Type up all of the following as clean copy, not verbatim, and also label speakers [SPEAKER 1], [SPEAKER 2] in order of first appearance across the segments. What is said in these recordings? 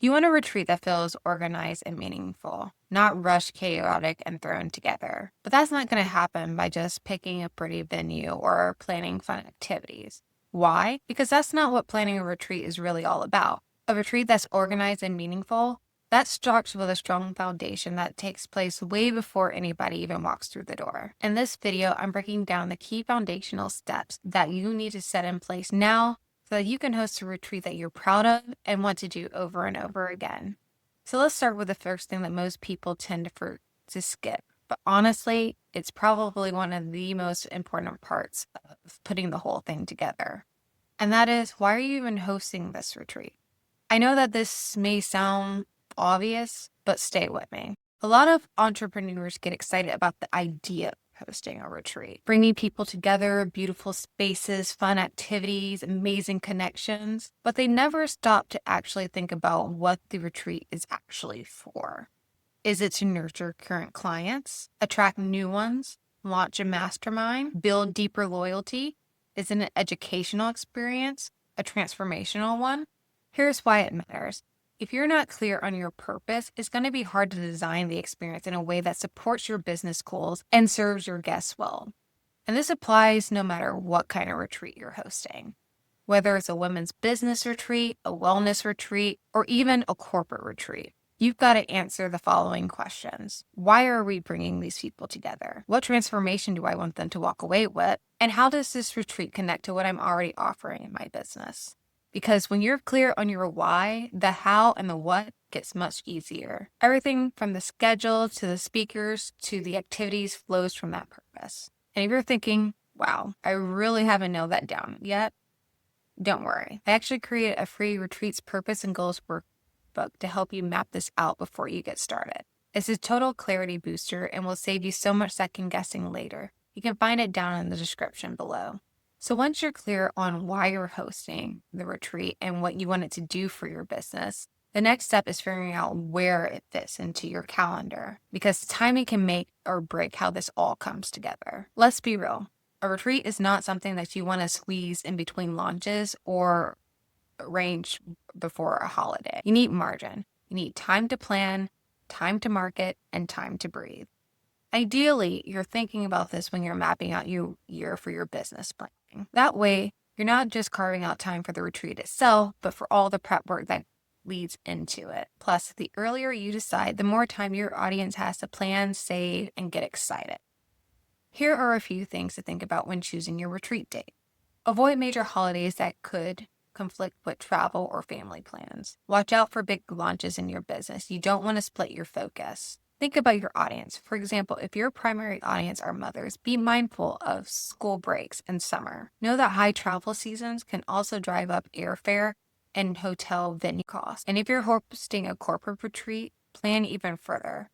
[SPEAKER 1] You want a retreat that feels organized and meaningful, not rushed, chaotic, and thrown together. But that's not going to happen by just picking a pretty venue or planning fun activities. Why? Because that's not what planning a retreat is really all about. A retreat that's organized and meaningful, that starts with a strong foundation that takes place way before anybody even walks through the door. In this video, I'm breaking down the key foundational steps that you need to set in place now so that you can host a retreat that you're proud of and want to do over and over again. So let's start with the first thing that most people tend to skip. But honestly, it's probably one of the most important parts of putting the whole thing together. And that is, why are you even hosting this retreat? I know that this may sound obvious, but stay with me. A lot of entrepreneurs get excited about the idea of hosting a retreat, bringing people together, beautiful spaces, fun activities, amazing connections, but they never stop to actually think about what the retreat is actually for. Is it to nurture current clients, attract new ones, launch a mastermind, build deeper loyalty? Is it an educational experience, a transformational one? Here's why it matters. If you're not clear on your purpose, it's going to be hard to design the experience in a way that supports your business goals and serves your guests well. And this applies no matter what kind of retreat you're hosting. Whether it's a women's business retreat, a wellness retreat, or even a corporate retreat, you've got to answer the following questions. Why are we bringing these people together? What transformation do I want them to walk away with? And how does this retreat connect to what I'm already offering in my business? Because when you're clear on your why, the how and the what gets much easier. Everything from the schedule to the speakers to the activities flows from that purpose. And if you're thinking, wow, I really haven't nailed that down yet, don't worry. I actually created a free retreats purpose and goals workbook to help you map this out before you get started. It's a total clarity booster and will save you so much second guessing later. You can find it down in the description below. So once you're clear on why you're hosting the retreat and what you want it to do for your business, the next step is figuring out where it fits into your calendar, because timing can make or break how this all comes together. Let's be real. A retreat is not something that you want to squeeze in between launches or arrange before a holiday. You need margin. You need time to plan, time to market, and time to breathe. Ideally, you're thinking about this when you're mapping out your year for your business planning. That way, you're not just carving out time for the retreat itself, but for all the prep work that leads into it. Plus, the earlier you decide, the more time your audience has to plan, save, and get excited. Here are a few things to think about when choosing your retreat date. Avoid major holidays that could conflict with travel or family plans. Watch out for big launches in your business. You don't want to split your focus. Think about your audience. For example, if your primary audience are mothers, be mindful of school breaks and summer. Know that high travel seasons can also drive up airfare and hotel venue costs. And if you're hosting a corporate retreat, plan even further.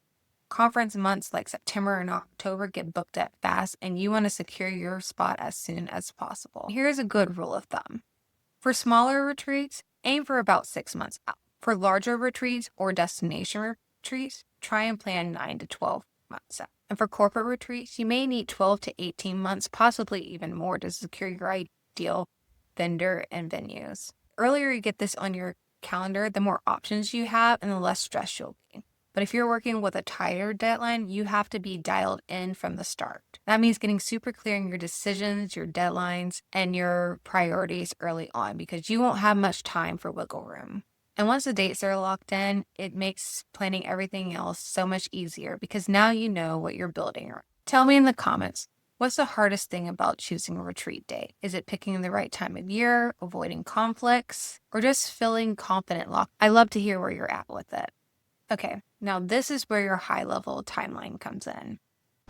[SPEAKER 1] Conference months like September and October get booked up fast, and you want to secure your spot as soon as possible. Here's a good rule of thumb. For smaller retreats, aim for about 6 months out. For larger retreats or destination retreats, try and plan 9 to 12 months out. And for corporate retreats, you may need 12 to 18 months, possibly even more, to secure your ideal vendor and venues. The earlier you get this on your calendar, the more options you have and the less stress you'll be. But if you're working with a tighter deadline, you have to be dialed in from the start. That means getting super clear on your decisions, your deadlines, and your priorities early on, because you won't have much time for wiggle room. And once the dates are locked in, it makes planning everything else so much easier, because now you know what you're building around. Tell me in the comments, what's the hardest thing about choosing a retreat date? Is it picking the right time of year, avoiding conflicts, or just feeling confident locked? I love to hear where you're at with it. Okay, now this is where your high-level timeline comes in.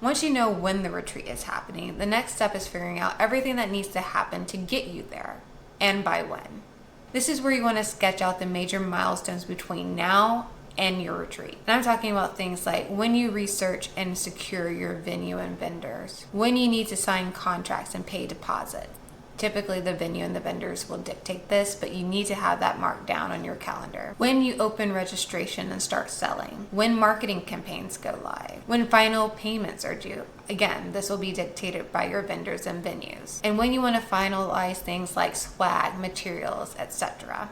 [SPEAKER 1] Once you know when the retreat is happening, the next step is figuring out everything that needs to happen to get you there, and by when. This is where you want to sketch out the major milestones between now and your retreat. And I'm talking about things like when you research and secure your venue and vendors, when you need to sign contracts and pay deposits. Typically, the venue and the vendors will dictate this, but you need to have that marked down on your calendar. When you open registration and start selling, when marketing campaigns go live, when final payments are due. Again, this will be dictated by your vendors and venues. And when you want to finalize things like swag, materials, etc.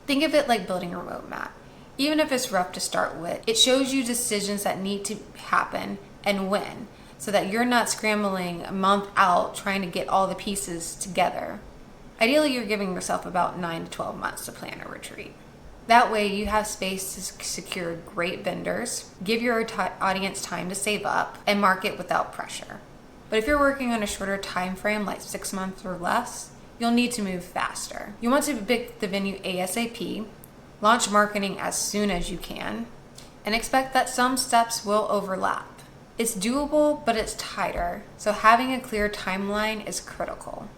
[SPEAKER 1] Think of it like building a roadmap. Even if it's rough to start with, it shows you decisions that need to happen and when, so that you're not scrambling a month out trying to get all the pieces together. Ideally, you're giving yourself about 9 to 12 months to plan a retreat. That way, you have space to secure great vendors, give your audience time to save up, and market without pressure. But if you're working on a shorter time frame, like 6 months or less, you'll need to move faster. You want to pick the venue ASAP, launch marketing as soon as you can, and expect that some steps will overlap. It's doable, but it's tighter, so having a clear timeline is critical.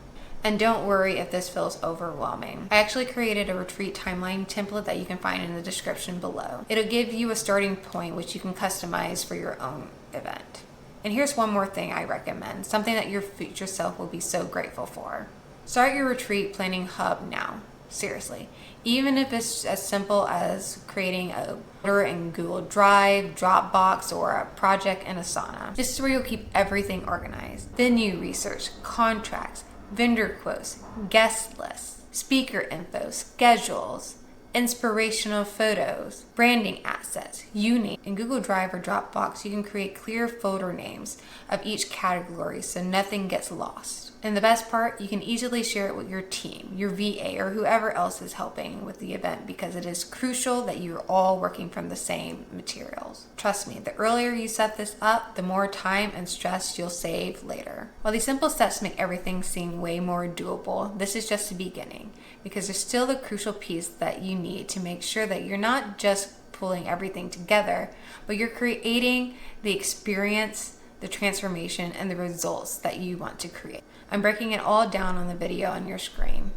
[SPEAKER 1] And don't worry if this feels overwhelming. I actually created a retreat timeline template that you can find in the description below. It'll give you a starting point which you can customize for your own event. And here's one more thing I recommend, something that your future self will be so grateful for. Start your retreat planning hub now. Seriously. Even if it's as simple as creating a folder in Google Drive, Dropbox, or a project in Asana. This is where you'll keep everything organized. Venue research, contracts, vendor quotes, guest lists, speaker info, schedules, inspirational photos, branding assets, you name it. In Google Drive or Dropbox, you can create clear folder names of each category so nothing gets lost. And the best part, you can easily share it with your team, your VA, or whoever else is helping with the event, because it is crucial that you're all working from the same materials. Trust me, the earlier you set this up, the more time and stress you'll save later. While these simple steps make everything seem way more doable, this is just the beginning, because there's still the crucial piece that you need to make sure that you're not just pulling everything together, but you're creating the experience, the transformation, and the results that you want to create. I'm breaking it all down on the video on your screen.